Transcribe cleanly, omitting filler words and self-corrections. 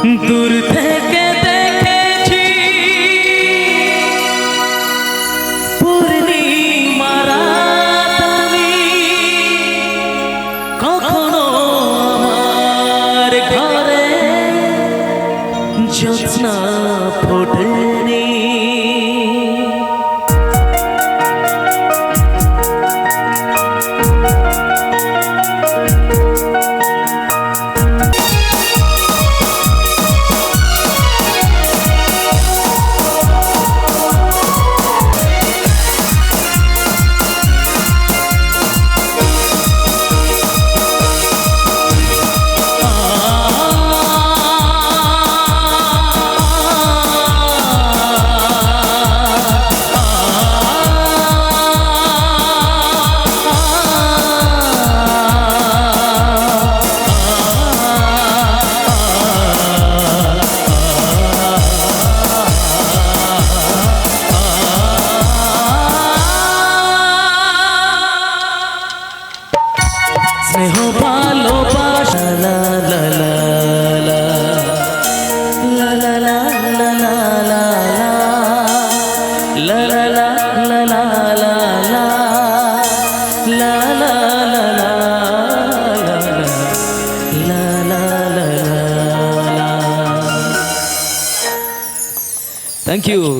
দূর থেকে দেখেছি পূর্ণিমা রাত আমি, কখনো আমার ঘরে জ্যোৎস্না ফোটেনি। স্নেহ ভালোবাসা লা লা লা লা লা লা লা লা লা লা লা লা লা লা লা লা। Thank you.